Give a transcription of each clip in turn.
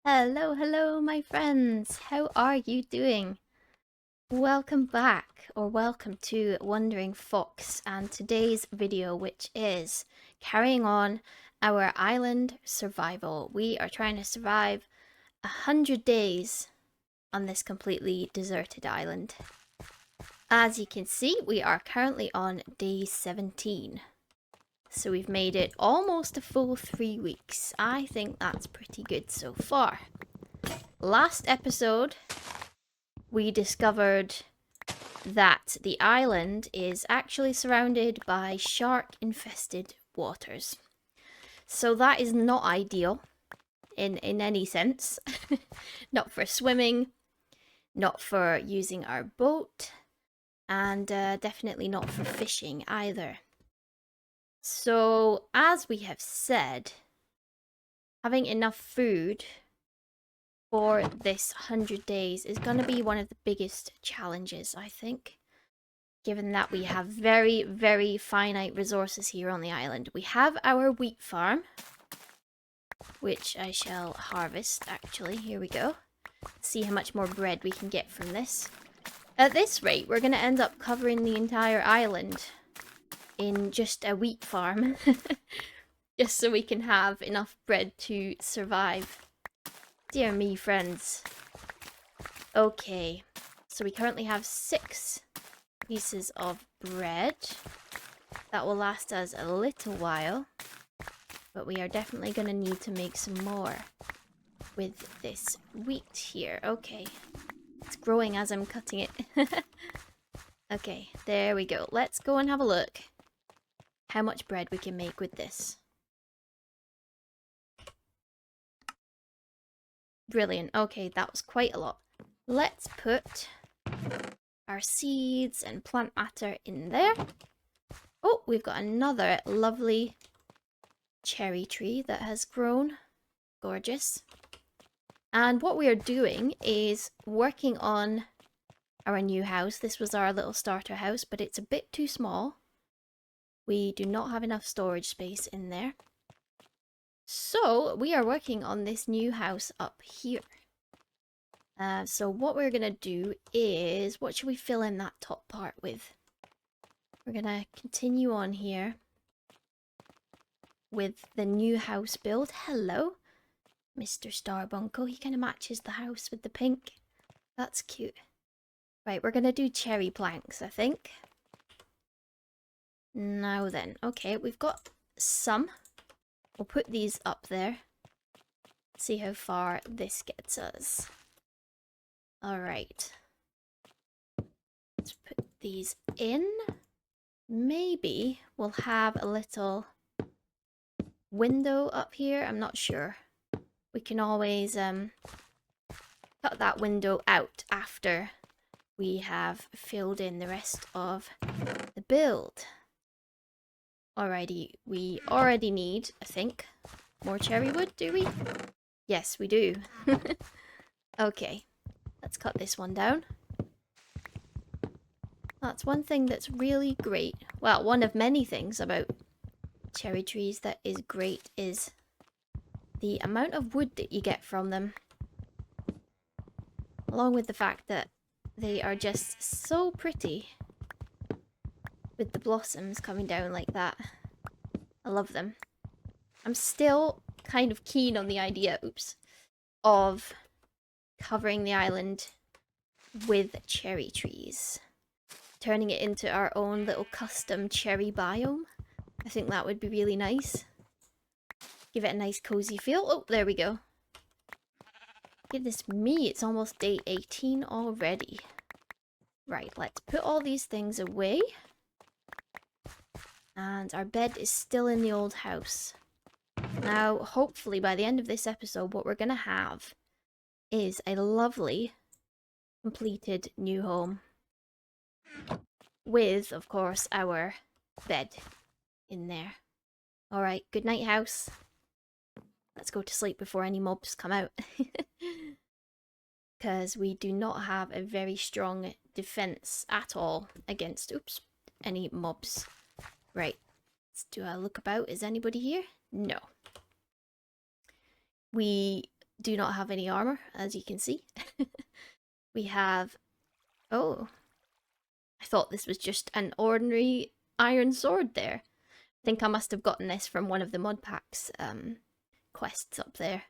Hello, hello, my friends. How are you doing? Welcome back, or welcome to Wandering Fox, and today's video, which is carrying on our island survival. We are trying to survive 100 days on this completely deserted island. As you can see, we are currently on day 17. So we've made it almost a full 3 weeks. I think that's pretty good so far. Last episode, we discovered that the island is actually surrounded by shark-infested waters. So that is not ideal in any sense. Not for swimming, not for using our boat, and definitely not for fishing either. So, as we have said, having enough food for this 100 days is going to be one of the biggest challenges, I think, given that we have very, very finite resources here on the island. We have our wheat farm, which I shall harvest, actually. Here we go. See how much more bread we can get from this. At this rate, we're going to end up covering the entire island in just a wheat farm. Just so we can have enough bread to survive. Dear me, friends. Okay, so we currently have 6 pieces of bread. That will last us a little while, but we are definitely going to need to make some more with this wheat here. Okay, it's growing as I'm cutting it. Okay, there we go. Let's go and have a look how much bread we can make with this. Brilliant. Okay, that was quite a lot. Let's put our seeds and plant matter in there. Oh, we've got another lovely cherry tree that has grown. Gorgeous. And what we are doing is working on our new house. This was our little starter house, but it's a bit too small. We do not have enough storage space in there. So we are working on this new house up here. So what we're going to do is, what should we fill in that top part with? We're going to continue on here with the new house build. Hello, Mr. Starbuncle. He kind of matches the house with the pink. That's cute. Right, we're going to do cherry planks, I think. Now then, okay, we've got some. We'll put these up there. See how far this gets us. Alright. Let's put these in. Maybe we'll have a little window up here. I'm not sure. We can always cut that window out after we have filled in the rest of the build. Alrighty, we already need, I think, more cherry wood, do we? Yes, we do. Okay, let's cut this one down. That's one thing that's really great. Well, one of many things about cherry trees that is great is the amount of wood that you get from them. Along with the fact that they are just so pretty with the blossoms coming down like that. I love them. I'm still kind of keen on the idea, of covering the island with cherry trees. Turning it into our own little custom cherry biome. I think that would be really nice. Give it a nice cozy feel. Oh, there we go. Goodness me, it's almost day 18 already. Right, let's put all these things away. And our bed is still in the old house. Now, hopefully by the end of this episode, what we're going to have is a lovely, completed new home. With, of course, our bed in there. Alright, good night, house. Let's go to sleep before any mobs come out. Because we do not have a very strong defense at all against, any mobs. Right, let's do a look about. Is anybody here? No. We do not have any armor, as you can see. We have... Oh, I thought this was just an ordinary iron sword there. I think I must have gotten this from one of the mod packs quests up there,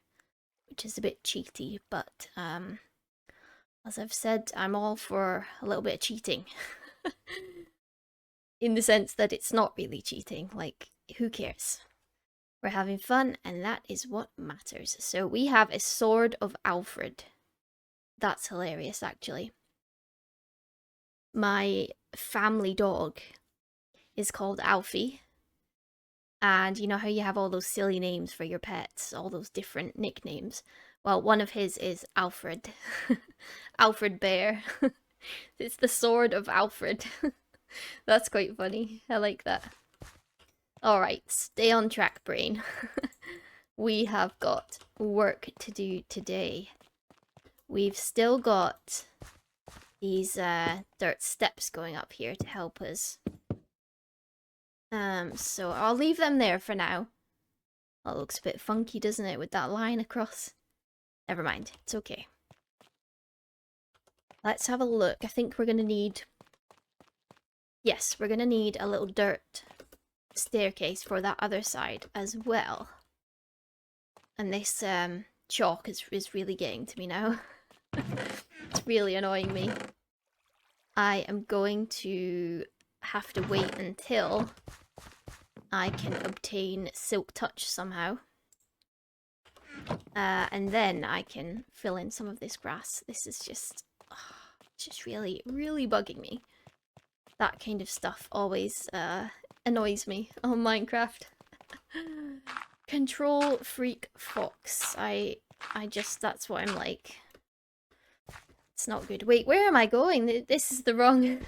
which is a bit cheaty, but as I've said, I'm all for a little bit of cheating. In the sense that it's not really cheating, like, who cares? We're having fun, and that is what matters. So we have a Sword of Alfred. That's hilarious, actually. My family dog is called Alfie. And you know how you have all those silly names for your pets, all those different nicknames? Well, one of his is Alfred. Alfred Bear. It's the Sword of Alfred. That's quite funny. I like that. Alright, stay on track, brain. We have got work to do today. We've still got these dirt steps going up here to help us. So I'll leave them there for now. That looks a bit funky, doesn't it, with that line across? Never mind, it's okay. Let's have a look. I think we're gonna need... Yes, we're gonna need a little dirt staircase for that other side as well. And this chalk is really getting to me now. It's really annoying me. I am going to have to wait until I can obtain Silk Touch somehow. And then I can fill in some of this grass. This is just really, really bugging me. That kind of stuff always annoys me on Minecraft. Control freak fox. That's what I'm like. It's not good. Wait, where am I going? This is the wrong...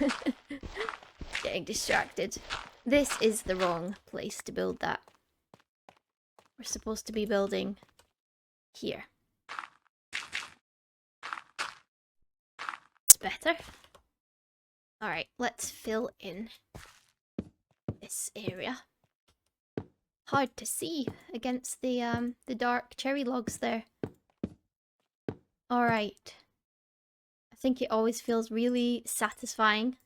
Getting distracted. This is the wrong place to build that. We're supposed to be building here. It's better. Alright, let's fill in this area. Hard to see against the dark cherry logs there. Alright. I think it always feels really satisfying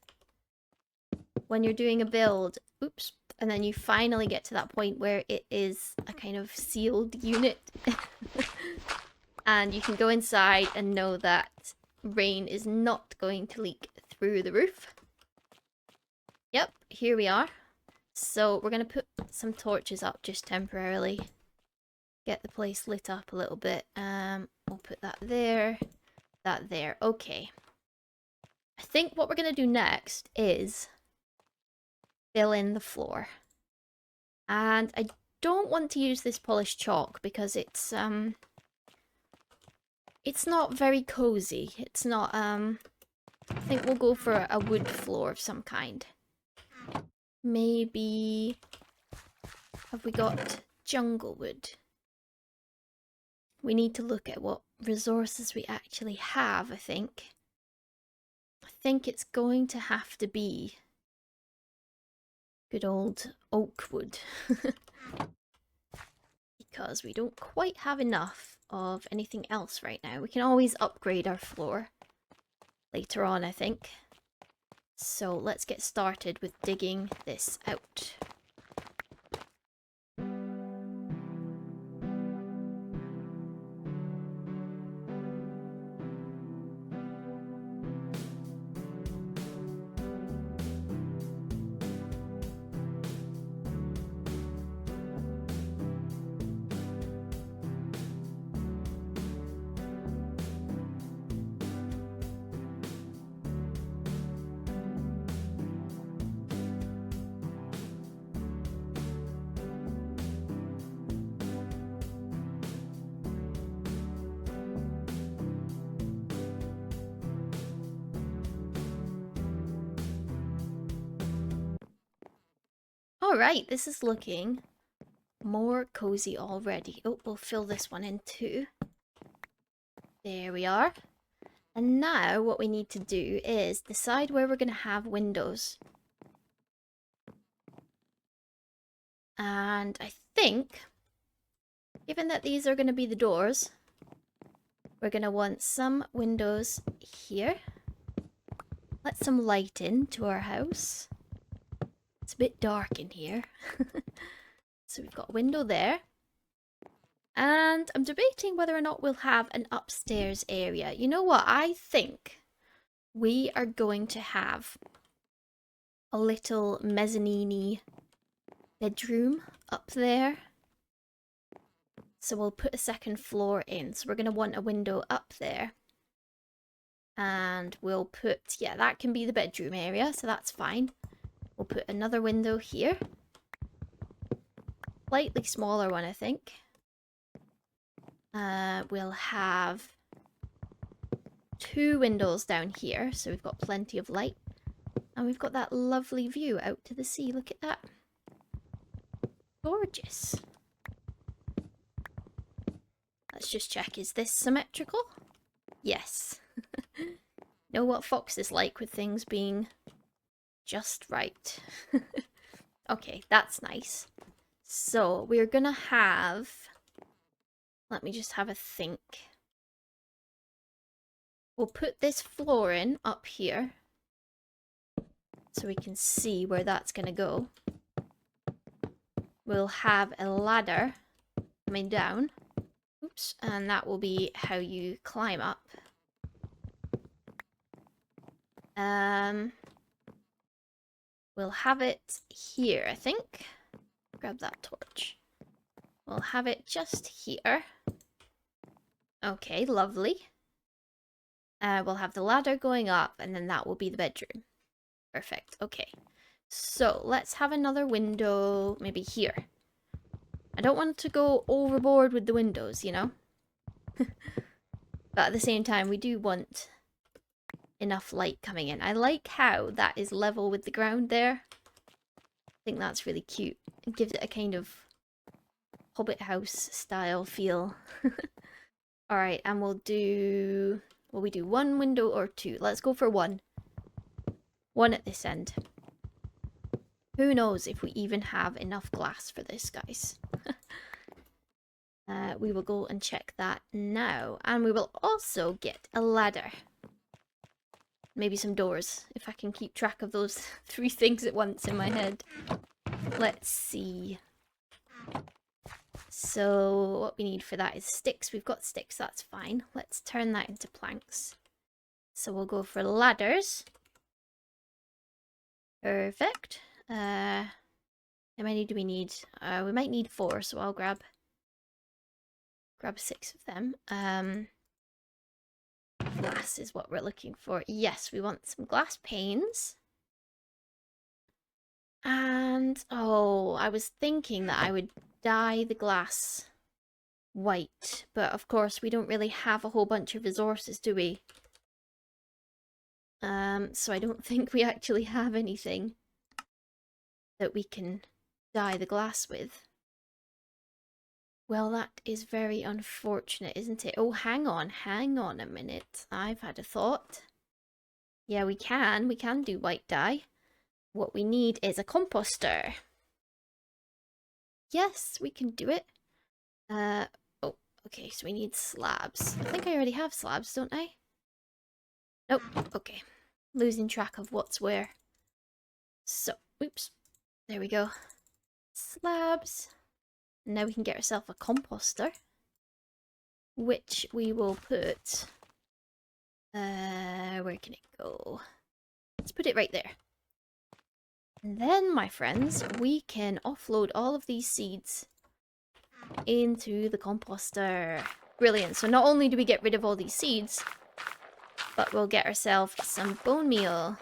when you're doing a build, oops, and then you finally get to that point where it is a kind of sealed unit. And you can go inside and know that rain is not going to leak through the roof. Yep, here we are. So we're going to put some torches up just temporarily. Get the place lit up a little bit. We'll put that there, that there. Okay. I think what we're going to do next is fill in the floor. And I don't want to use this polished chalk because it's not very cozy. It's not, I think we'll go for a wood floor of some kind. Maybe, have we got jungle wood? We need to look at what resources we actually have, I think. I think it's going to have to be good old oak wood. Because we don't quite have enough of anything else right now. We can always upgrade our floor later on, I think. So let's get started with digging this out. Alright, this is looking more cozy already. Oh, we'll fill this one in too. There we are. And now what we need to do is decide where we're going to have windows. And I think, given that these are going to be the doors, We're going to want some windows here. Let some light into our house. It's a bit dark in here. So we've got a window there. And I'm debating whether or not we'll have an upstairs area. You know what? I think we are going to have a little mezzanine bedroom up there. So we'll put a second floor in. So we're going to want a window up there. And we'll put, yeah, that can be the bedroom area, so that's fine. We'll put another window here. Slightly smaller one, I think. We'll have 2 windows down here, so we've got plenty of light. And we've got that lovely view out to the sea. Look at that. Gorgeous. Let's just check, is this symmetrical? Yes. Know what Fox is like with things being just right. Okay, that's nice. So we're gonna have, let me just have a think. We'll put this floor in up here so we can see where that's gonna go. We'll have a ladder coming down. Oops, and that will be how you climb up. We'll have it here, I think. Grab that torch. We'll have it just here. Okay, lovely. We'll have the ladder going up, and then that will be the bedroom. Perfect, okay. So, let's have another window, maybe here. I don't want to go overboard with the windows, you know? But at the same time, we do want enough light coming in. I like how that is level with the ground there. I think that's really cute. It gives it a kind of Hobbit house style feel. Alright, and we'll do... Will we do 1 window or 2? Let's go for 1. 1 at this end. Who knows if we even have enough glass for this, guys. We will go and check that now. And we will also get a ladder. Maybe some doors, if I can keep track of those 3 things at once in my head. Let's see. So what we need for that is sticks. We've got sticks, that's fine. Let's turn that into planks. So we'll go for ladders. Perfect. How many do we need? We might need 4, so I'll grab 6 of them. Glass is what we're looking for. Yes, we want some glass panes. And, oh, I was thinking that I would dye the glass white, but of course we don't really have a whole bunch of resources, do we? So I don't think we actually have anything that we can dye the glass with. Well, that is very unfortunate, isn't it? Oh, hang on a minute. I've had a thought. Yeah, we can do white dye. What we need is a composter. Yes, we can do it. Oh, okay, so we need slabs. I think I already have slabs, don't I? Nope, okay. Losing track of what's where. So, oops. There we go. Slabs. And now we can get ourselves a composter. Which we will put... where can it go? Let's put it right there. And then, my friends, we can offload all of these seeds into the composter. Brilliant. So not only do we get rid of all these seeds, but we'll get ourselves some bone meal.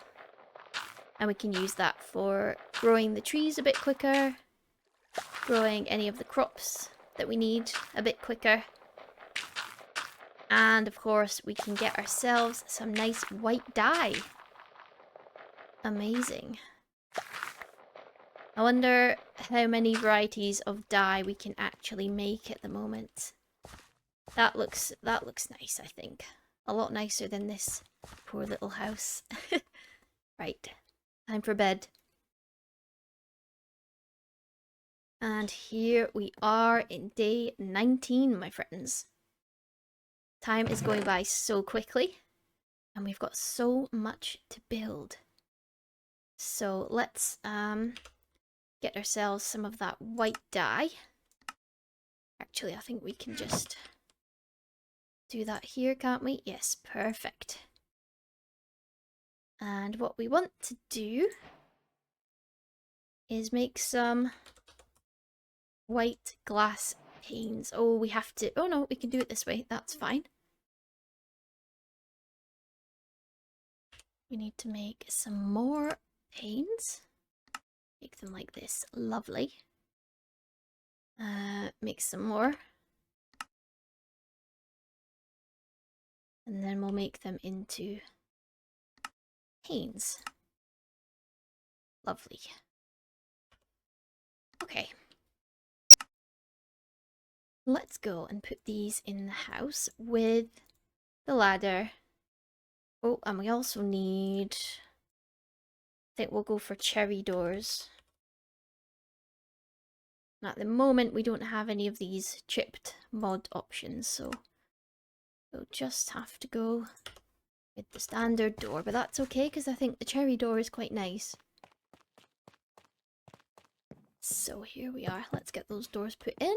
And we can use that for growing the trees a bit quicker, growing any of the crops that we need a bit quicker. And of course, we can get ourselves some nice white dye. Amazing. I wonder how many varieties of dye we can actually make at the moment. That looks nice, I think. A lot nicer than this poor little house. Right, time for bed. And here we are in day 19, my friends. Time is going by so quickly, and we've got so much to build. So let's get ourselves some of that white dye. Actually, I think we can just do that here, can't we? Yes, perfect. And what we want to do is make some white glass panes. Oh, we have to... Oh no, we can do it this way. That's fine. We need to make some more panes. Make them like this. Lovely. Make some more. And then we'll make them into panes. Lovely. Okay. Let's go and put these in the house with the ladder. Oh, and we also need... I think we'll go for cherry doors. And at the moment, we don't have any of these chipped mod options, so we'll just have to go with the standard door. But that's okay, because I think the cherry door is quite nice. So here we are. Let's get those doors put in.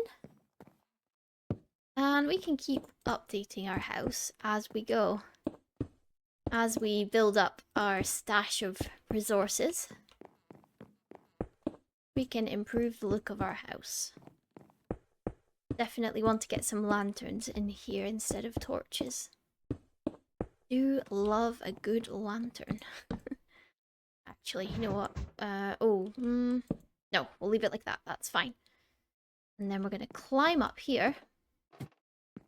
And we can keep updating our house as we go. As we build up our stash of resources, we can improve the look of our house. Definitely want to get some lanterns in here instead of torches. Do love a good lantern. Actually, you know what? No, we'll leave it like that. That's fine. And then we're going to climb up here.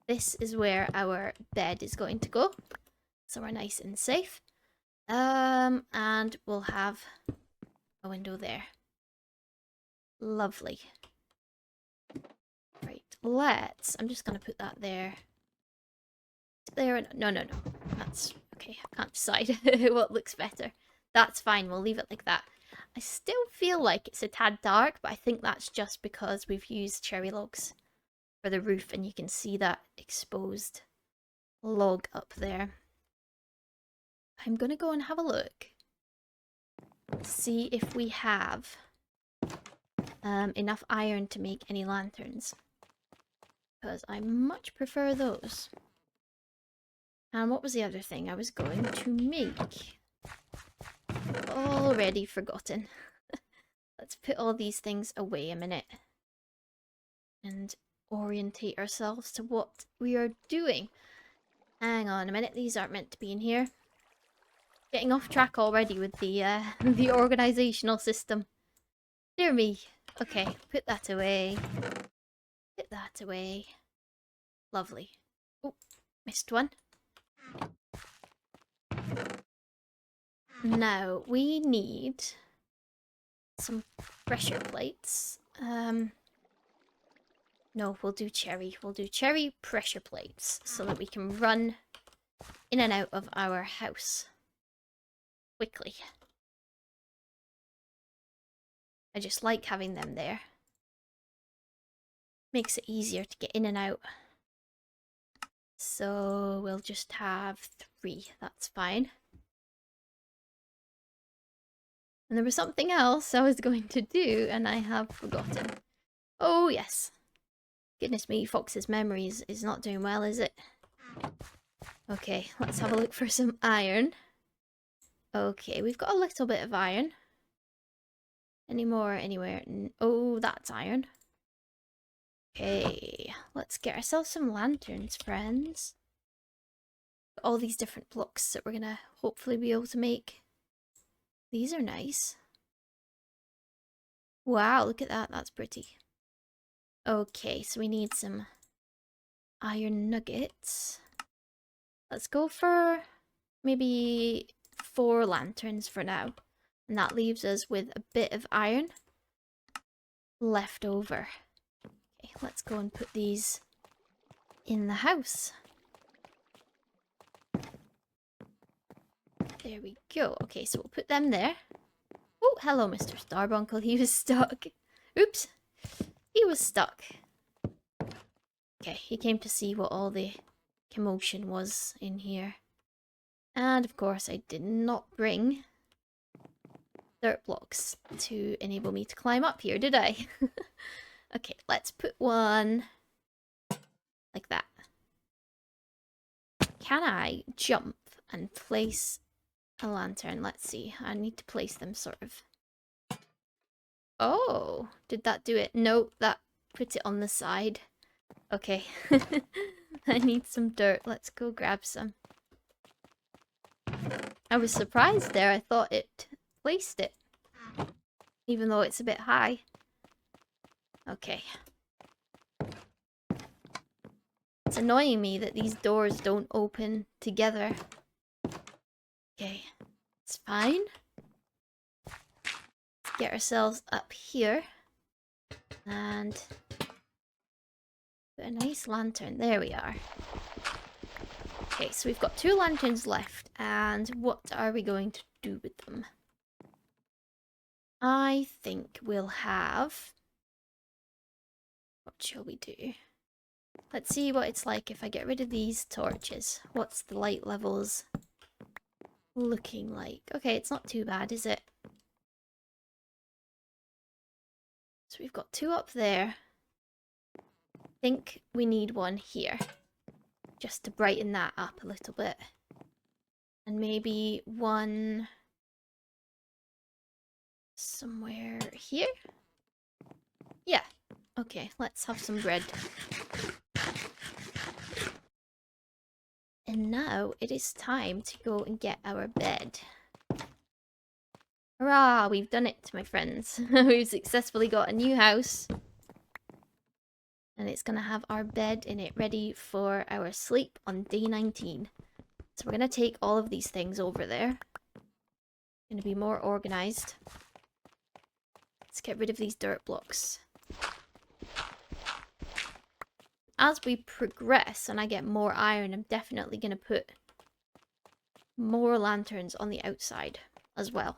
This is where our bed is going to go. So we're nice and safe. And we'll have a window there. Lovely. Right, I'm just going to put that there. There, no. That's okay. I can't decide what looks better. That's fine. We'll leave it like that. I still feel like it's a tad dark, but I think that's just because we've used cherry logs for the roof, and you can see that exposed log up there. I'm gonna go and have a look. See if we have enough iron to make any lanterns. Because I much prefer those. And what was the other thing I was going to make? Already forgotten. Let's put all these things away a minute. And orientate ourselves to what we are doing. Hang on a minute, these aren't meant to be in here. Getting off track already with the the organizational system. Dear me. Okay, put that away. Put that away. Lovely. Oh, missed one. Now, we need some pressure plates. No, we'll do cherry. We'll do cherry pressure plates so that we can run in and out of our house quickly. I just like having them there. Makes it easier to get in and out. So we'll just have 3. That's fine. And there was something else I was going to do and I have forgotten. Oh yes. Goodness me, Fox's memory is not doing well, is it? Okay, let's have a look for some iron. Okay, we've got a little bit of iron. Any more anywhere? Oh, that's iron. Okay, let's get ourselves some lanterns, friends. All these different blocks that we're gonna hopefully be able to make. These are nice. Wow, look at that. That's pretty. Okay, so we need some iron nuggets. Let's go for maybe 4 lanterns for now. And that leaves us with a bit of iron left over. Okay, let's go and put these in the house. There we go. Okay, so we'll put them there. Oh, hello, Mr. Starbuncle. He was stuck. Oops. He was stuck. Okay, he came to see what all the commotion was in here. And of course I did not bring dirt blocks to enable me to climb up here, did I? Okay, let's put one like that. Can I jump and place a lantern? Let's see. I need to place them sort of. Oh, did that do it? No, that put it on the side. Okay. I need some dirt. Let's go grab some. I was surprised there. I thought it placed it, even though it's a bit high. Okay. It's annoying me that these doors don't open together. Okay, it's fine. Let's get ourselves up here. And put a nice lantern. There we are. Okay, so we've got 2 lanterns left. And what are we going to do with them? I think we'll have... What shall we do? Let's see what it's like if I get rid of these torches. What's the light levels looking like? Okay, it's not too bad, is it? So we've got 2 up there. I think we need one here. Just to brighten that up a little bit. And maybe one... somewhere here? Yeah. Okay, let's have some bread. And now it is time to go and get our bed. Hurrah! We've done it, my friends. We've successfully got a new house. And it's going to have our bed in it ready for our sleep on day 19. So we're going to take all of these things over there. Going to be more organized. Let's get rid of these dirt blocks. As we progress and I get more iron, I'm definitely going to put more lanterns on the outside as well.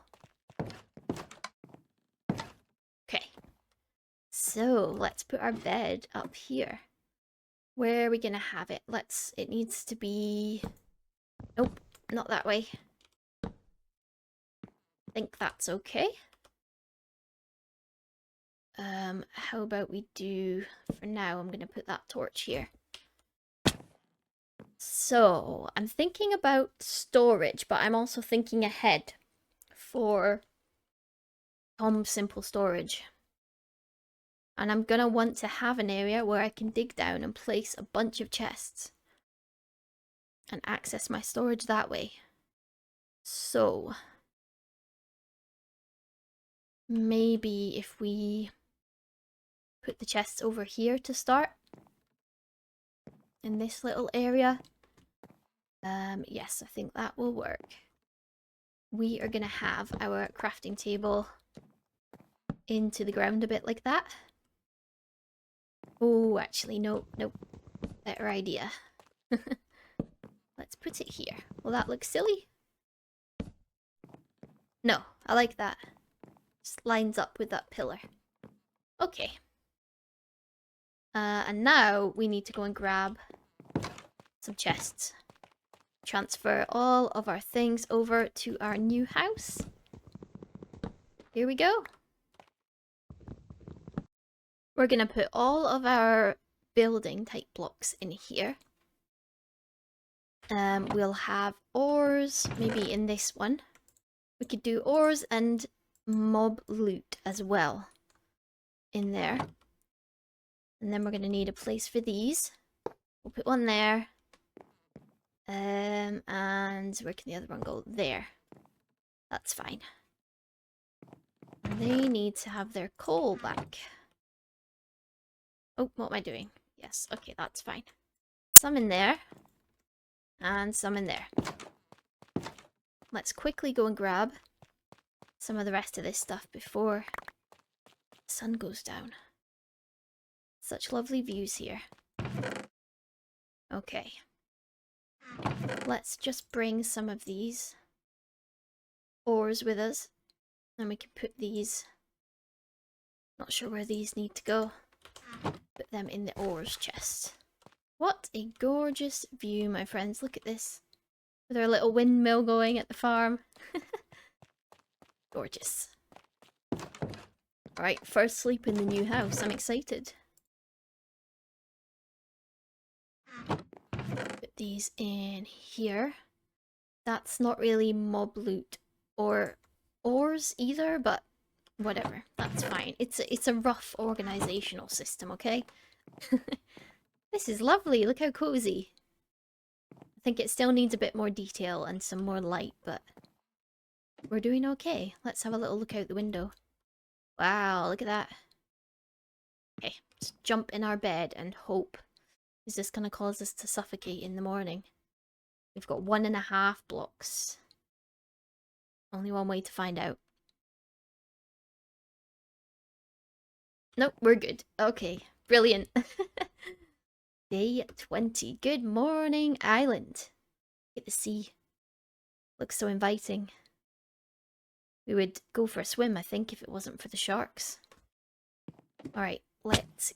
Okay. So let's put our bed up here. Where are we going to have it? It needs to be... Nope, not that way. I think that's okay. How about we do... For now, I'm going to put that torch here. So, I'm thinking about storage, but I'm also thinking ahead for simple storage. And I'm going to want to have an area where I can dig down and place a bunch of chests. And access my storage that way. So, maybe if we put the chests over here to start. In this little area. Yes, I think that will work. We are going to have our crafting table into the ground a bit like that. Oh, actually, no. Better idea. Let's put it here. Will that look silly? No, I like that. Just lines up with that pillar. Okay. And now we need to go and grab some chests. Transfer all of our things over to our new house. Here we go. We're going to put all of our building type blocks in here. We'll have ores, maybe in this one. We could do ores and mob loot as well in there. And then we're going to need a place for these. We'll put one there. And where can the other one go? There. That's fine. They need to have their coal back. Oh, what am I doing? Yes, okay, that's fine. Some in there. And some in there. Let's quickly go and grab some of the rest of this stuff before the sun goes down. Such lovely views here. Okay. Let's just bring some of these ores with us. And we can put these... Not sure where these need to go. Put them in the ores chest. What a gorgeous view, my friends. Look at this. With our little windmill going at the farm. Gorgeous. Alright, first sleep in the new house. I'm excited. Put these in here. That's not really mob loot or ores either, but whatever. That's fine. It's a rough organizational system, okay? This is lovely. Look how cozy. I think it still needs a bit more detail and some more light, but we're doing okay. Let's have a little look out the window. Wow, look at that. Okay, let's jump in our bed and hope. Is this going to cause us to suffocate in the morning? We've got 1.5 blocks. Only one way to find out. Nope, we're good. Okay, brilliant. Day 20. Good morning, island. Get the sea. Looks so inviting. We would go for a swim, I think, if it wasn't for the sharks. Alright, let's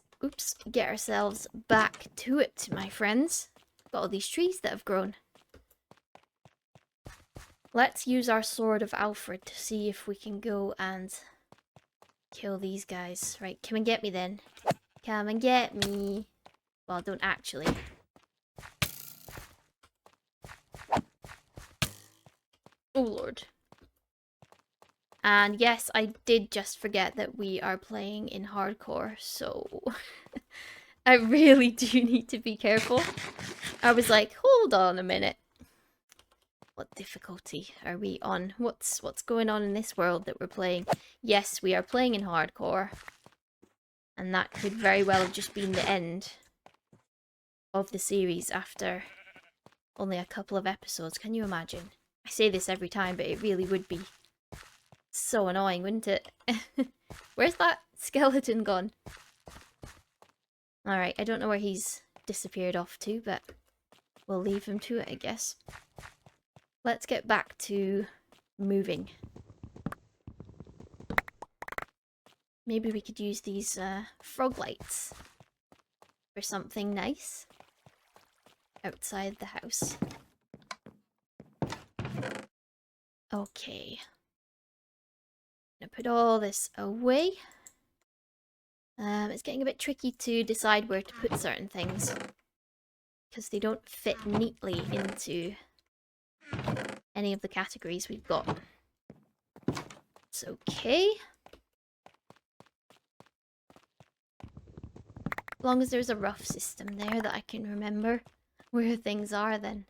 get ourselves back to it, my friends. Got all these trees that have grown. Let's use our Sword of Alfred to see if we can go and kill these guys. Right, come and get me then. Come and get me. Well, don't actually. Oh lord. And yes, I did just forget that we are playing in hardcore, so I really do need to be careful. I was like, hold on a minute. What difficulty are we on? What's going on in this world that we're playing? Yes, we are playing in hardcore. And that could very well have just been the end of the series after only a couple of episodes. Can you imagine? I say this every time, but it really would be so annoying, wouldn't it? Where's that skeleton gone? Alright, I don't know where he's disappeared off to, but we'll leave him to it, I guess. Let's get back to moving. Maybe we could use these frog lights for something nice outside the house. Okay. I'm gonna put all this away. It's getting a bit tricky to decide where to put certain things because they don't fit neatly into any of the categories we've got. It's okay. As long as there's a rough system there that I can remember where things are, then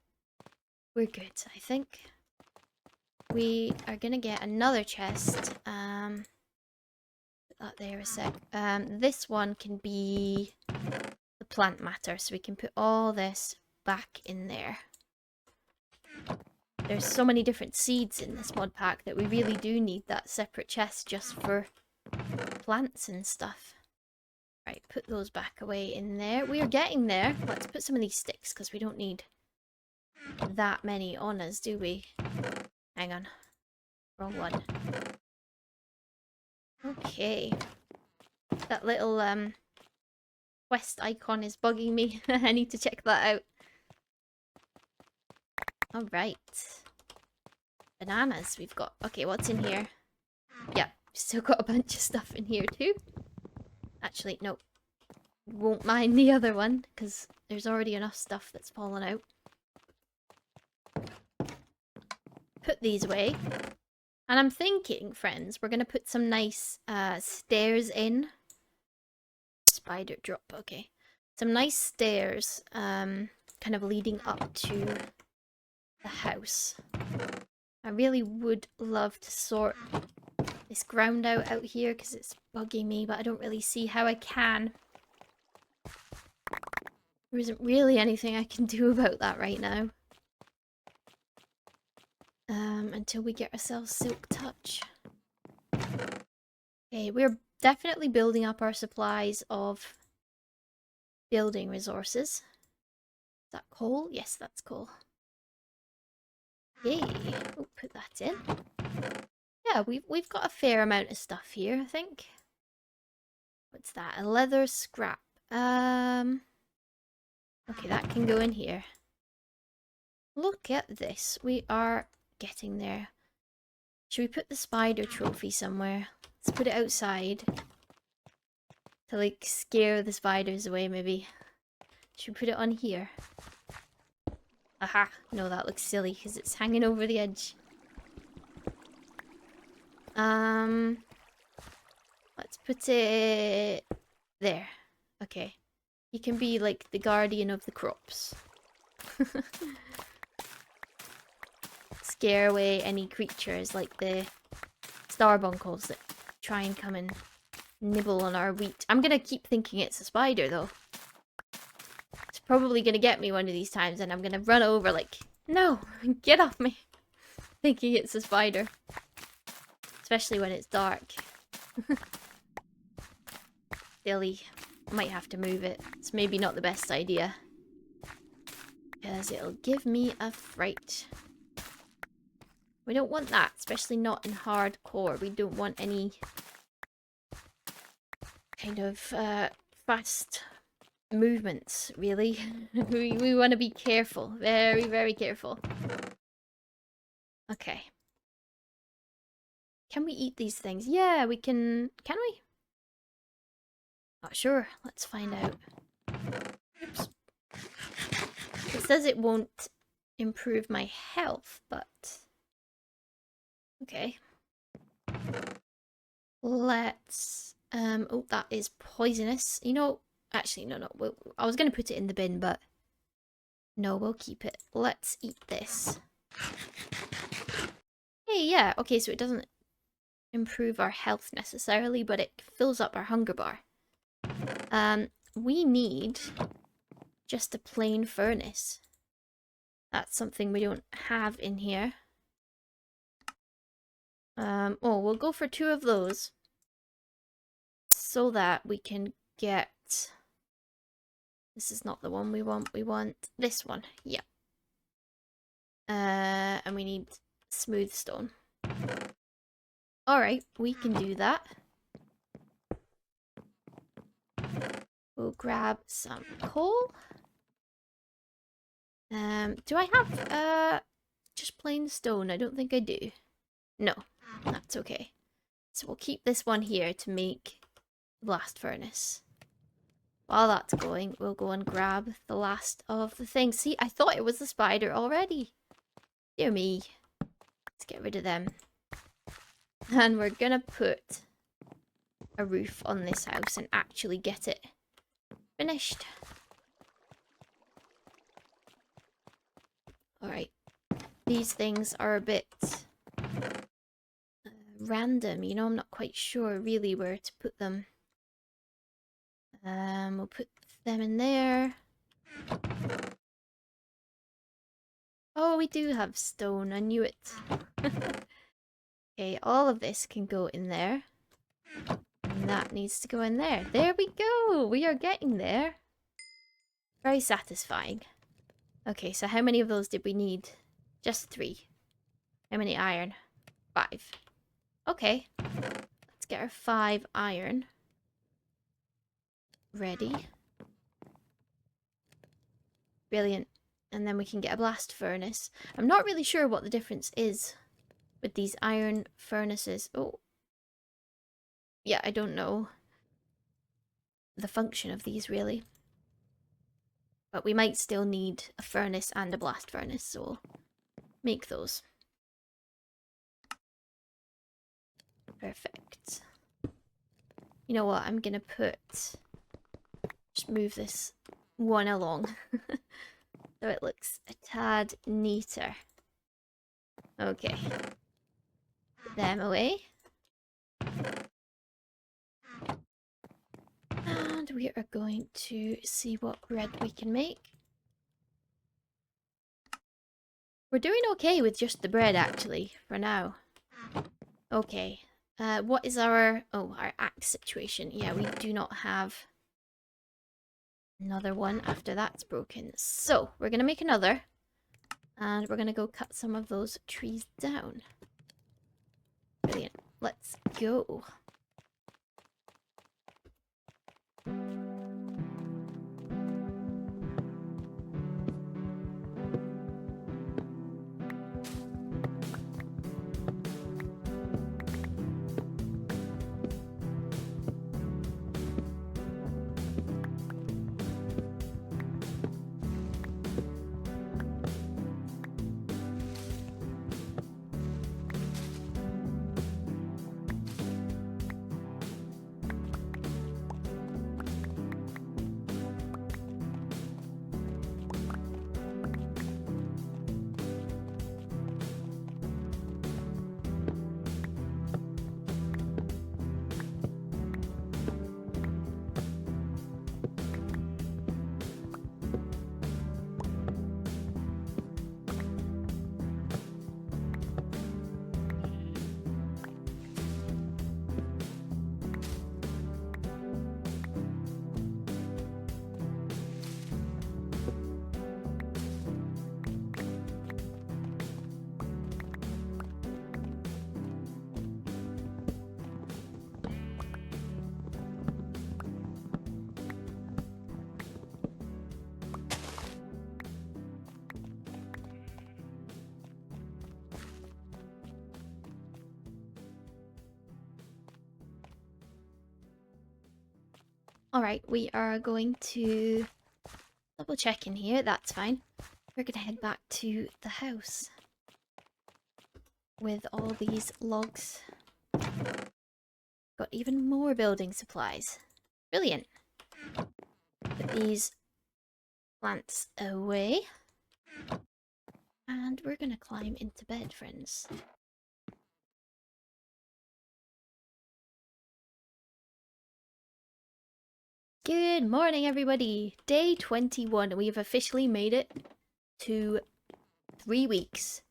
we're good, I think. We are gonna get another chest. Put that there a sec. This one can be the plant matter, so we can put all this back in there. There's so many different seeds in this mod pack that we really do need that separate chest just for plants and stuff. Right, put those back away in there. We are getting there. Let's put some of these sticks because we don't need that many on us, do we? Hang on. Wrong one. Okay. That little quest icon is bugging me. I need to check that out. Alright. Bananas we've got. Okay, what's in here? Yeah, still got a bunch of stuff in here too. Actually, no. Won't mind the other one, because there's already enough stuff that's fallen out. Put these away. And I'm thinking, friends, we're going to put some nice stairs in. Spider drop, okay. Some nice stairs, kind of leading up to the house. I really would love to sort this ground out here because it's bugging me, but I don't really see how I can. There isn't really anything I can do about that right now. Until we get ourselves Silk Touch. Okay, we're definitely building up our supplies of building resources. Is that coal? Yes, that's coal. Yay! Oh, put that in. Yeah, we've got a fair amount of stuff here, I think. What's that? A leather scrap. Okay, that can go in here. Look at this. We are getting there. Should we put the spider trophy somewhere? Let's put it outside. To like scare the spiders away maybe. Should we put it on here? Aha! No, that looks silly because it's hanging over the edge. Let's put it there. Okay. He can be like the guardian of the crops. Scare away any creatures like the starbuncles that try and come and nibble on our wheat. I'm gonna keep thinking it's a spider though. It's probably gonna get me one of these times and I'm gonna run over like, no, get off me. Thinking it's a spider. Especially when it's dark. Silly. Might have to move it. It's maybe not the best idea. Because it'll give me a fright. We don't want that, especially not in hardcore. We don't want any kind of fast movements, really. we want to be careful. Very, very careful. Okay. Can we eat these things? Yeah, we can. Can we? Not sure. Let's find out. Oops. It says it won't improve my health, but... Okay. Let's... Oh, that is poisonous. You know... Actually, no. I was going to put it in the bin, but... No, we'll keep it. Let's eat this. Hey, yeah. Okay, so it doesn't improve our health necessarily, but it fills up our hunger bar. We need just a plain furnace. That's something we don't have in here. Oh, we'll go for 2 of those. So that we can get... This is not the one we want. We want this one. Yeah. And we need smooth stone. Alright, we can do that. We'll grab some coal. Do I have just plain stone? I don't think I do. No, that's okay. So we'll keep this one here to make the blast furnace. While that's going, we'll go and grab the last of the things. See, I thought it was the spider already. Dear me. Let's get rid of them. And we're gonna put a roof on this house and actually get it finished. Alright. These things are a bit random, you know, I'm not quite sure really where to put them. We'll put them in there. Oh, we do have stone, I knew it. Okay, all of this can go in there. And that needs to go in there. There we go! We are getting there. Very satisfying. Okay, so how many of those did we need? Just 3. How many iron? 5. Okay. Let's get our 5 iron. Ready. Brilliant. And then we can get a blast furnace. I'm not really sure what the difference is with these iron furnaces. Oh. Yeah, I don't know the function of these really. But we might still need a furnace and a blast furnace, so we'll make those. Perfect. You know what, I'm gonna just move this one along. So it looks a tad neater. Okay. Put them away. And we are going to see what bread we can make. We're doing okay with just the bread, actually, for now. Okay. What is our axe situation? Yeah, we do not have another one after that's broken. So, we're going to make another. And we're going to go cut some of those trees down. Brilliant. Let's go. Alright, we are going to double check in here. That's fine. We're going to head back to the house with all these logs. Got even more building supplies. Brilliant. Put these plants away. And we're going to climb into bed, friends. Good morning, everybody. Day 21. We have officially made it to 3 weeks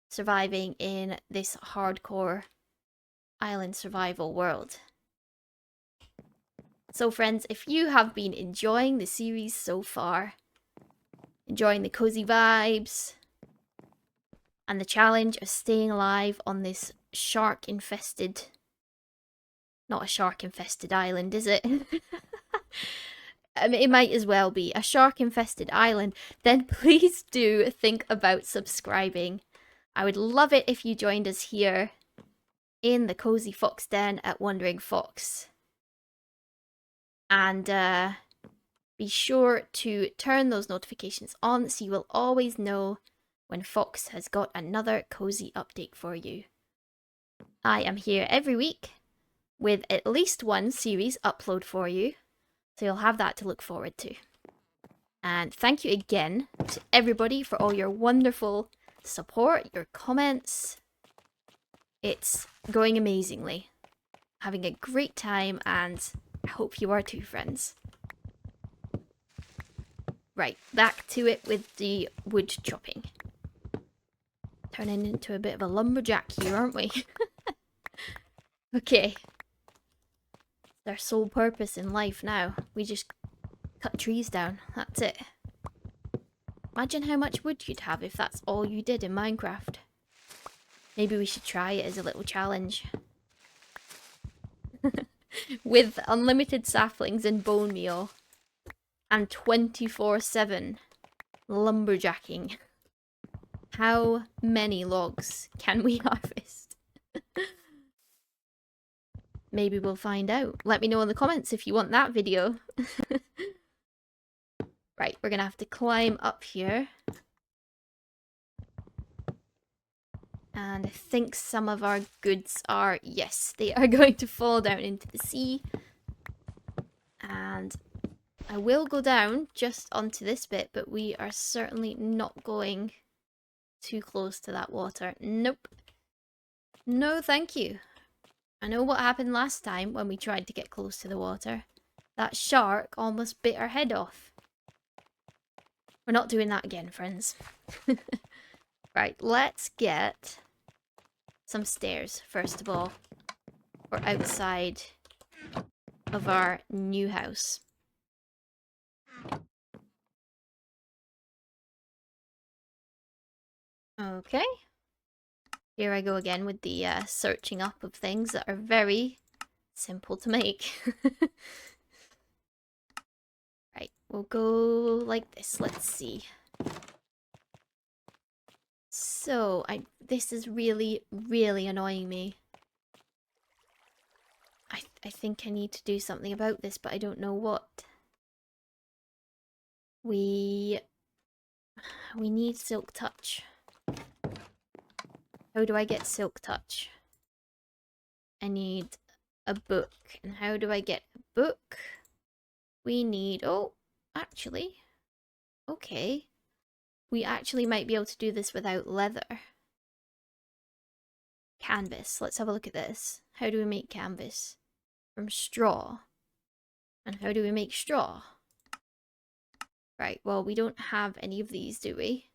surviving in this hardcore island survival world. So friends, if you have been enjoying the series so far, enjoying the cozy vibes, and the challenge of staying alive on this shark-infested... Not a shark-infested island, is it? I mean, it might as well be a shark-infested island. Then please do think about subscribing. I would love it if you joined us here in the cozy fox den at Wandering Fox. And be sure to turn those notifications on so you will always know when Fox has got another cozy update for you. I am here every week with at least one series upload for you, so you'll have that to look forward to. And thank you again to everybody for all your wonderful support, your comments. It's going amazingly. Having a great time, and I hope you are too, friends. Right, back to it with the wood chopping. Turning into a bit of a lumberjack here, aren't we? Okay. It's our sole purpose in life now. We just cut trees down. That's it. Imagine how much wood you'd have if that's all you did in Minecraft. Maybe we should try it as a little challenge. With unlimited saplings and bone meal. And 24/7 lumberjacking. How many logs can we harvest? Maybe we'll find out. Let me know in the comments if you want that video. Right, we're gonna have to climb up here. And I think some of our goods are, yes, they are going to fall down into the sea. And I will go down just onto this bit, but we are certainly not going too close to that water. Nope. No, thank you. I know what happened last time when we tried to get close to the water. That shark almost bit our head off. We're not doing that again, friends. Right, let's get some stairs, first of all. We're outside of our new house. Okay. Here I go again with the searching up of things that are very simple to make. Right, we'll go like this. Let's see. So, this is really, really annoying me. I think I need to do something about this, but I don't know what. We need Silk Touch. How do I get Silk Touch? I need a book. And how do I get a book? We need... Oh, actually. Okay. We actually might be able to do this without leather. Canvas. Let's have a look at this. How do we make canvas? From straw. And how do we make straw? Right, well, we don't have any of these, do we?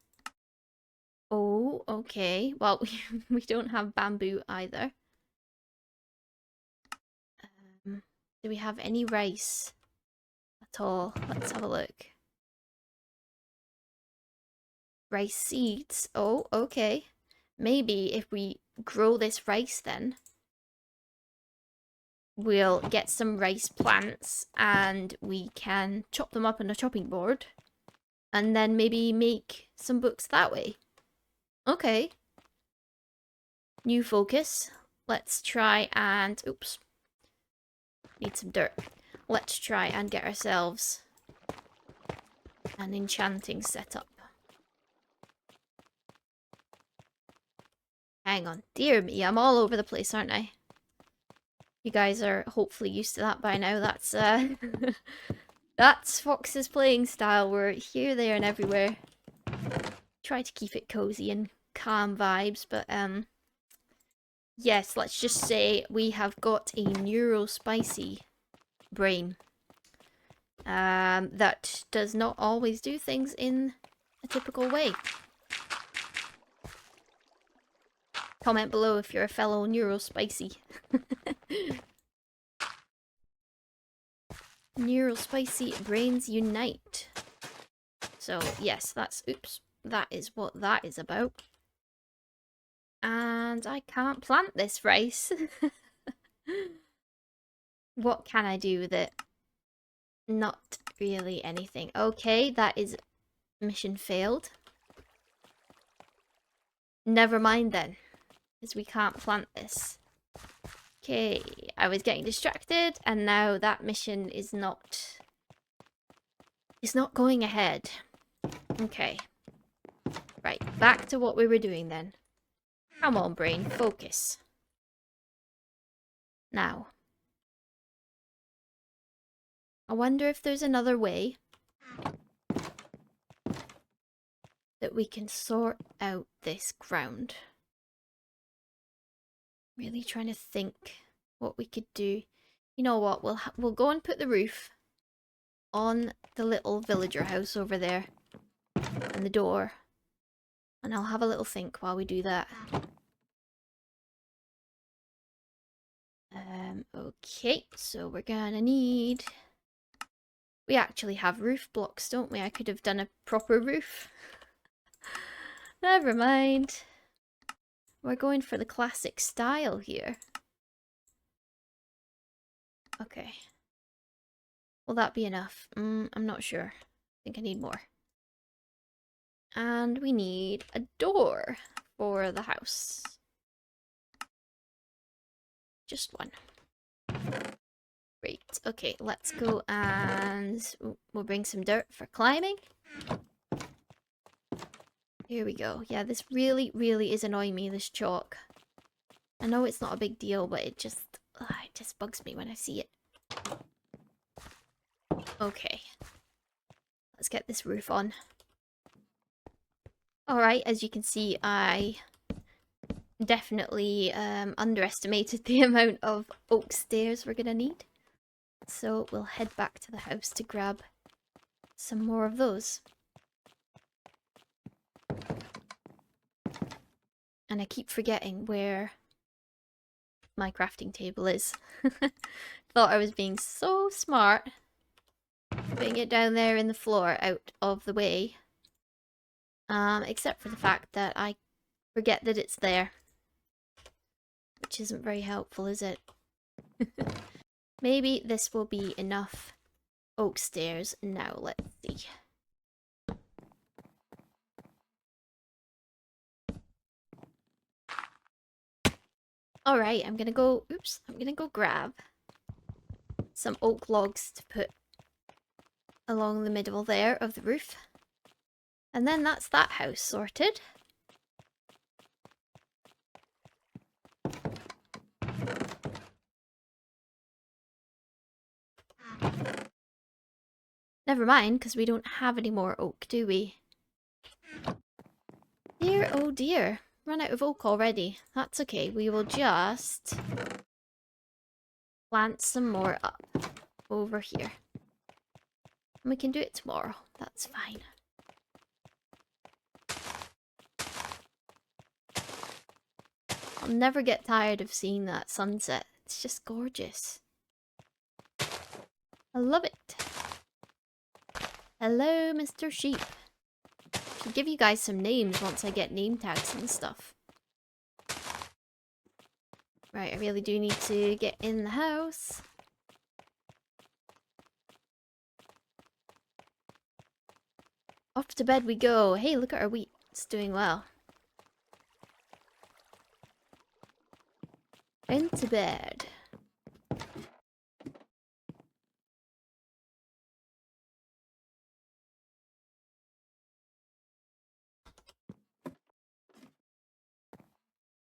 Oh, okay. Well, we don't have bamboo either. Do we have any rice at all? Let's have a look. Rice seeds. Oh, okay. Maybe if we grow this rice then, we'll get some rice plants and we can chop them up on a chopping board and then maybe make some books that way. Okay. New focus. Let's try and... Oops. Need some dirt. let's try and get ourselves an enchanting setup. Hang on. Dear me, I'm all over the place, aren't I? You guys are hopefully used to that by now. That's that's Fox's playing style. We're here, there, and everywhere. Try to keep it cozy and calm vibes, but yes, let's just say we have got a neurospicy brain that does not always do things in a typical way. Comment below if you're a fellow neurospicy. Neurospicy brains unite. So yes, that is what that is about. And I can't plant this rice. What can I do with it? Not really anything. Okay, that is mission failed. Never mind then, because we can't plant this. Okay, I was getting distracted, and now that mission is not going ahead. Okay. Right, back to what we were doing then. Come on, brain, focus. Now. I wonder if there's another way that we can sort out this ground. Really trying to think what we could do. You know what, we'll go and put the roof on the little villager house over there. And the door. And I'll have a little think while we do that. Okay, so we're gonna need... We actually have roof blocks, don't we? I could have done a proper roof. Never mind. We're going for the classic style here. Okay. Will that be enough? I'm not sure. I think I need more. And we need a door for the house. Just one. Great. Okay, let's go and we'll bring some dirt for climbing. Here we go. Yeah, this really, really is annoying me, this chalk. I know it's not a big deal, but it just bugs me when I see it. Okay. Let's get this roof on. Alright, as you can see, I definitely underestimated the amount of oak stairs we're gonna need. So we'll head back to the house to grab some more of those. And I keep forgetting where my crafting table is. Thought I was being so smart. Putting it down there in the floor out of the way. Except for the fact that I forget that it's there. Which isn't very helpful, is it? Maybe this will be enough oak stairs. Now, let's see. Alright, I'm gonna go grab some oak logs to put along the middle there of the roof. And then that's that house sorted. Never mind, because we don't have any more oak, do we? Dear, oh dear. Run out of oak already. That's okay. We will just plant some more up over here. And we can do it tomorrow. That's fine. I'll never get tired of seeing that sunset. It's just gorgeous. I love it. Hello, Mr. Sheep. Should give you guys some names once I get name tags and stuff. Right, I really do need to get in the house. Off to bed we go. Hey, look at our wheat. It's doing well. Into bed.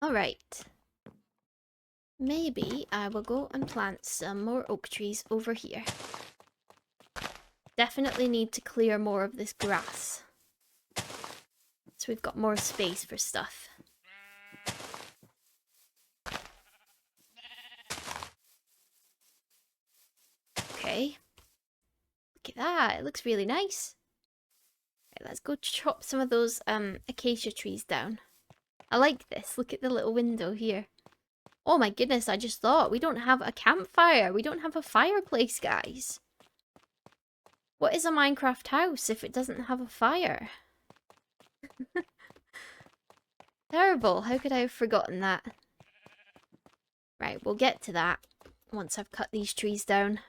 Alright. Maybe I will go and plant some more oak trees over here. Definitely need to clear more of this grass, so we've got more space for stuff. Okay. Look at that, it looks really nice. Right, let's go chop some of those acacia trees down. I like this, look at the little window here. Oh my goodness, I just thought, we don't have a campfire. We don't have a fireplace, guys. What is a Minecraft house if it doesn't have a fire? Terrible, how could I have forgotten that? Right, we'll get to that once I've cut these trees down.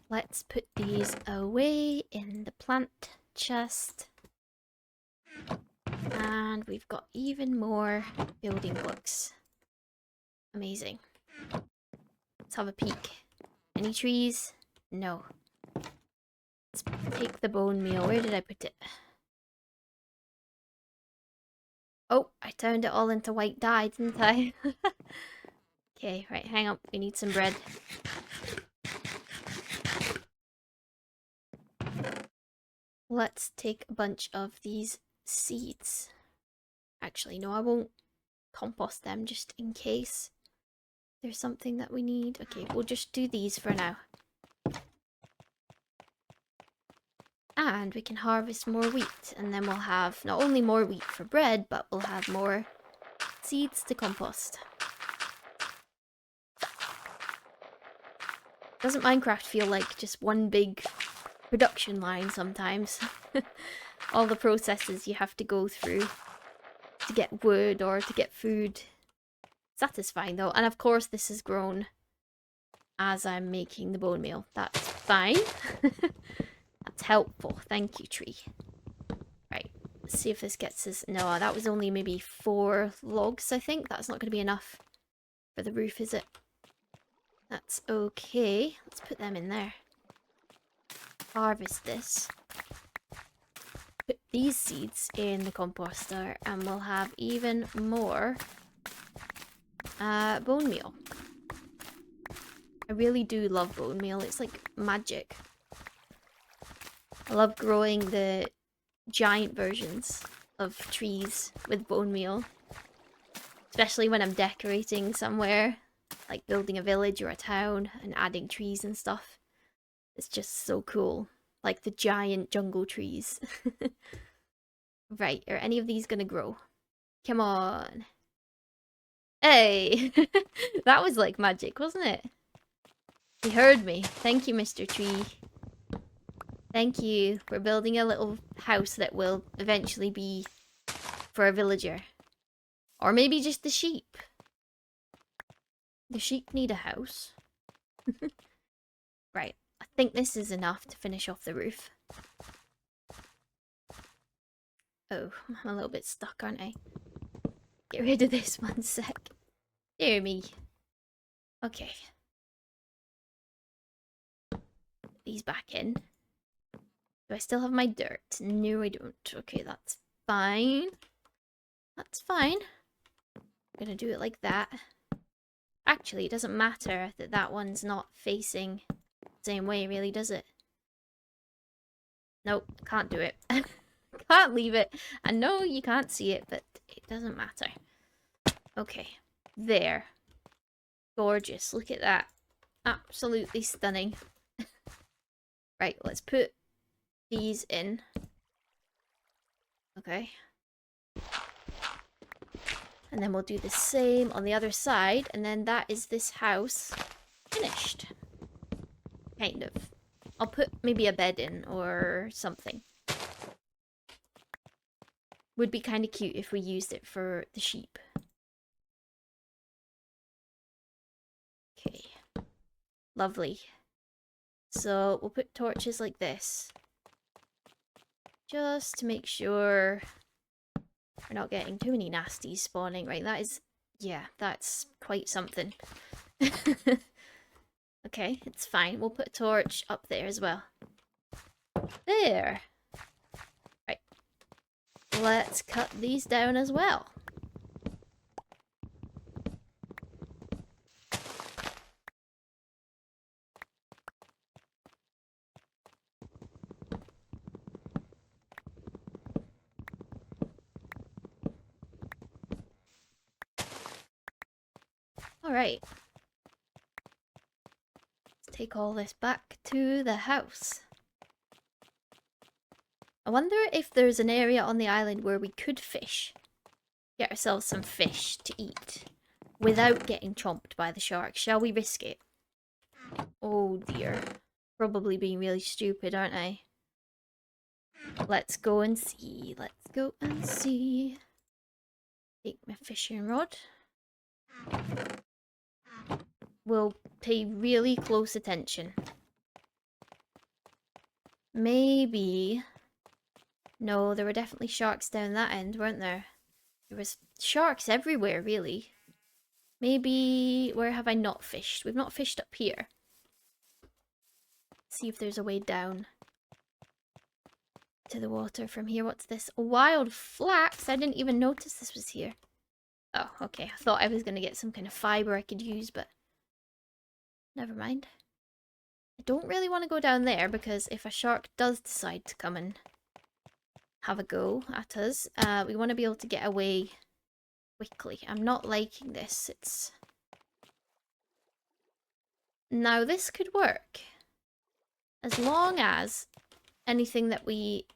Let's put these away in the plant chest. And we've got even more building blocks. Amazing. Let's have a peek. Any trees? No. Let's take the bone meal. Where did I put it? Oh, I turned it all into white dye, didn't I? Okay, right, hang on. We need some bread. Let's take a bunch of these seeds. Actually, no, I won't compost them just in case there's something that we need. Okay, we'll just do these for now. And we can harvest more wheat, and then we'll have not only more wheat for bread, but we'll have more seeds to compost. Doesn't Minecraft feel like just one big production line sometimes? All the processes you have to go through to get wood or to get food. Satisfying though, and of course this is grown as I'm making the bone meal. That's fine. That's helpful. Thank you, tree. Right, let's see if this gets us... No, that was only maybe 4 logs, I think. That's not going to be enough for the roof, is it? That's okay. Let's put them in there. Harvest this. Put these seeds in the composter and we'll have even more bone meal. I really do love bone meal. It's like magic. I love growing the giant versions of trees with bone meal. Especially when I'm decorating somewhere, like building a village or a town and adding trees and stuff. It's just so cool. Like the giant jungle trees. Right, are any of these gonna grow? Come on. Hey! That was like magic, wasn't it? He heard me. Thank you, Mr. Tree. Thank you. We're building a little house that will eventually be for a villager. Or maybe just the sheep. The sheep need a house. Right. I think this is enough to finish off the roof. Oh, I'm a little bit stuck, aren't I? Get rid of this 1 sec. Dear me. Okay. Put these back in. Do I still have my dirt? No, I don't. Okay, that's fine. That's fine. I'm gonna do it like that. Actually, it doesn't matter that that one's not facing the same way, really, does it? Nope, can't do it. Can't leave it. I know you can't see it, but it doesn't matter. Okay. There. Gorgeous. Look at that. Absolutely stunning. Right, let's put these in. Okay. And then we'll do the same on the other side. And then that is this house finished. Kind of. I'll put maybe a bed in or something. Would be kind of cute if we used it for the sheep. Okay. Lovely. So we'll put torches like this. Just to make sure we're not getting too many nasties spawning. Right, that is... Yeah, that's quite something. Okay, it's fine. We'll put a torch up there as well. There. Right. Let's cut these down as well. Alright. Let's take all this back to the house. I wonder if there's an area on the island where we could fish. Get ourselves some fish to eat. Without getting chomped by the shark. Shall we risk it? Oh dear. Probably being really stupid, aren't I? Let's go and see. Let's go and see. Take my fishing rod. We'll pay really close attention. Maybe... No, there were definitely sharks down that end, weren't there? There was sharks everywhere, really. Maybe... Where have I not fished? We've not fished up here. See if there's a way down to the water from here. What's this? A wild flax? I didn't even notice this was here. Oh, okay. I thought I was going to get some kind of fibre I could use, but... Never mind. I don't really want to go down there, because if a shark does decide to come and have a go at us, we want to be able to get away quickly. I'm not liking this. It's... Now, this could work. As long as anything that we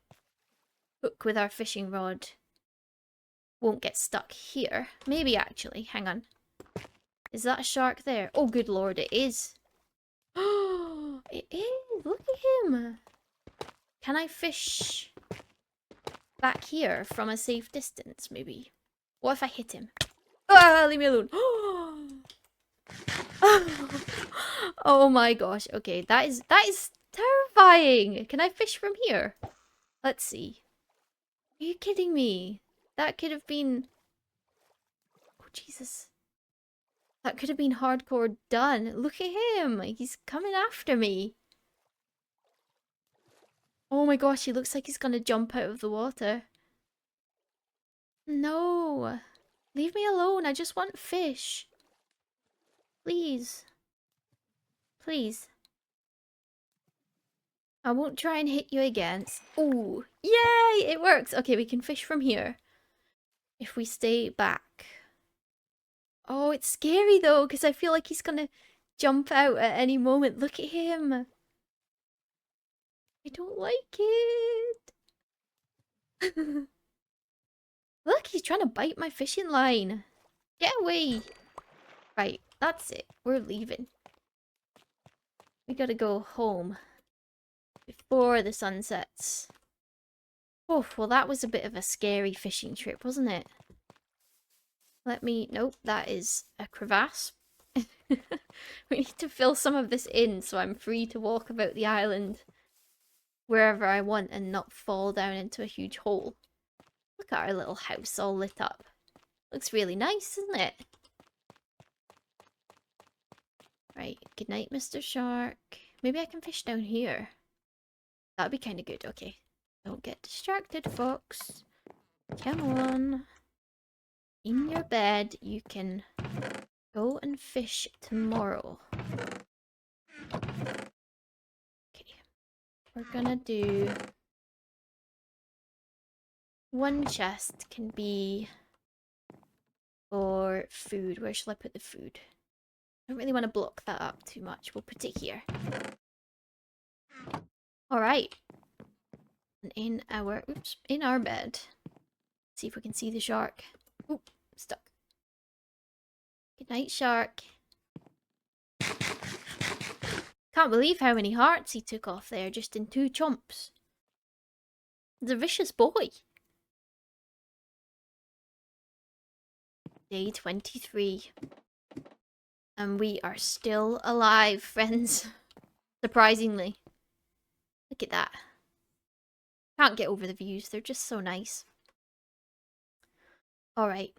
hook with our fishing rod won't get stuck here. Maybe, actually. Hang on. Is that a shark there? Oh, good lord, it is. Oh, it is. Look at him. Can I fish back here from a safe distance, maybe? What if I hit him? Ah, leave me alone. Oh my gosh. Okay, that is terrifying. Can I fish from here? Let's see. Are you kidding me? That could have been... Oh, Jesus. That could have been hardcore done. Look at him. He's coming after me. Oh my gosh, he looks like he's gonna jump out of the water. No. Leave me alone. I just want fish. Please. Please. I won't try and hit you again. Oh, yay! It works. Okay, we can fish from here. If we stay back. Oh, it's scary though, because I feel like he's gonna jump out at any moment. Look at him. I don't like it. Look, he's trying to bite my fishing line. Get away. Right, that's it. We're leaving. We gotta go home before the sun sets. Oh, well, that was a bit of a scary fishing trip, wasn't it? Let me... Nope, that is a crevasse. We need to fill some of this in so I'm free to walk about the island wherever I want and not fall down into a huge hole. Look at our little house all lit up. Looks really nice, isn't it? Right, good night, Mr. Shark. Maybe I can fish down here. That'd be kind of good, okay. Don't get distracted, Fox. Come on. In your bed, you can go and fish tomorrow. Okay. We're gonna do... One chest can be for food. Where shall I put the food? I don't really want to block that up too much. We'll put it here. All right. And in our bed. See if we can see the shark. Oop, stuck. Good night, shark. Can't believe how many hearts he took off there just in 2 chomps. He's a vicious boy. Day 23. And we are still alive, friends. Surprisingly. Look at that. Can't get over the views. They're just so nice. Alright.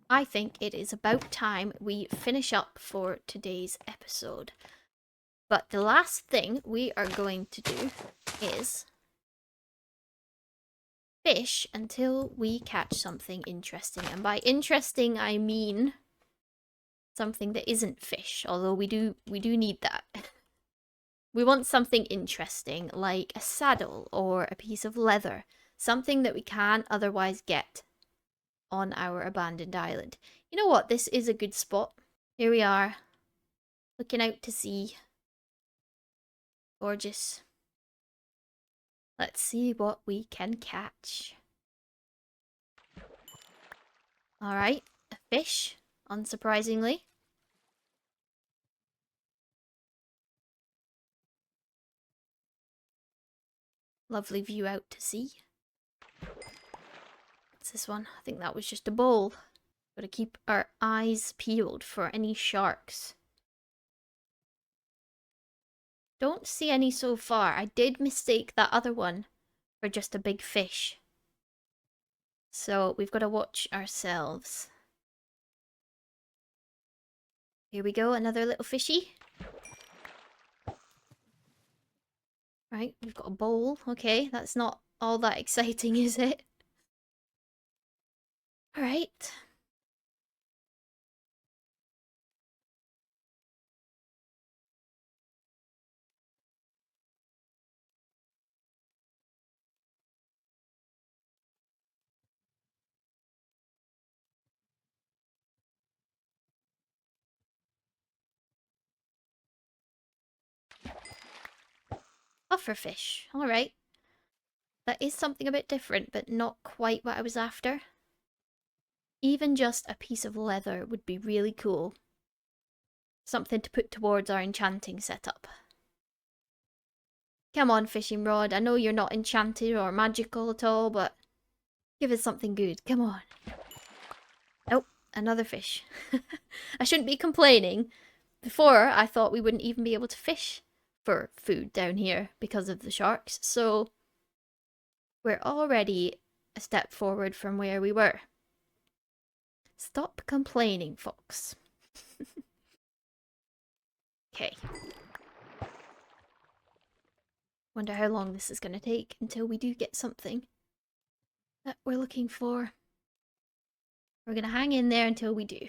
I think it is about time we finish up for today's episode. But the last thing we are going to do is fish until we catch something interesting. And by interesting, I mean something that isn't fish, although we do need that. We want something interesting, like a saddle or a piece of leather, something that we can't otherwise get on our abandoned island. You know what? This is a good spot. Here we are, looking out to sea. Gorgeous. Let's see what we can catch. Alright, a fish, unsurprisingly. Lovely view out to sea. What's this one? I think that was just a bowl. Gotta keep our eyes peeled for any sharks. Don't see any so far. I did mistake that other one for just a big fish. So we've got to watch ourselves. Here we go, another little fishy. Right, we've got a bowl. Okay, that's not all that exciting, is it? Alright. Pufferfish. Alright. That is something a bit different, but not quite what I was after. Even just a piece of leather would be really cool. Something to put towards our enchanting setup. Come on, fishing rod. I know you're not enchanted or magical at all, but give us something good. Come on. Oh, another fish. I shouldn't be complaining. Before, I thought we wouldn't even be able to fish for food down here because of the sharks, so we're already a step forward from where we were. Stop complaining, Fox. Okay. Wonder how long this is going to take until we do get something that we're looking for. We're going to hang in there until we do.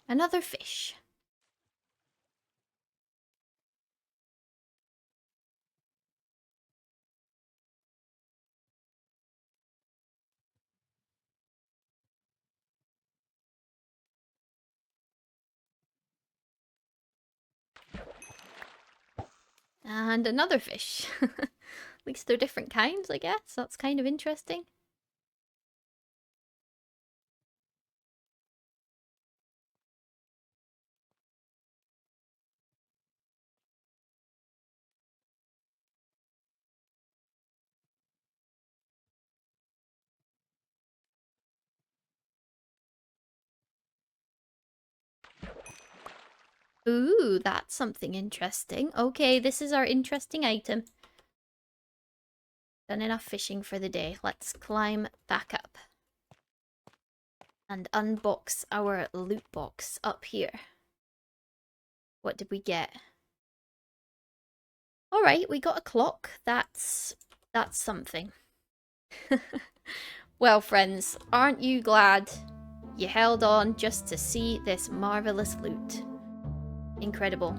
Another fish. And another fish. At least they're different kinds, I guess. That's kind of interesting. Ooh, that's something interesting. Okay, this is our interesting item. Done enough fishing for the day. Let's climb back up. And unbox our loot box up here. What did we get? Alright, we got a clock. That's something. Well, friends, aren't you glad you held on just to see this marvelous loot? Incredible.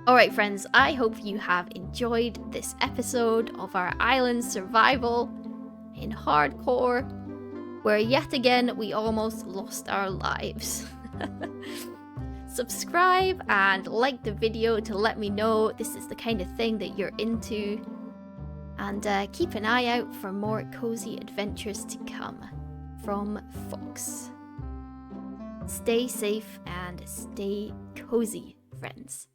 Alright, friends, I hope you have enjoyed this episode of our island survival in hardcore, where yet again we almost lost our lives. Subscribe and like the video to let me know this is the kind of thing that you're into. And keep an eye out for more cozy adventures to come from Fox. Stay safe and stay cozy, friends.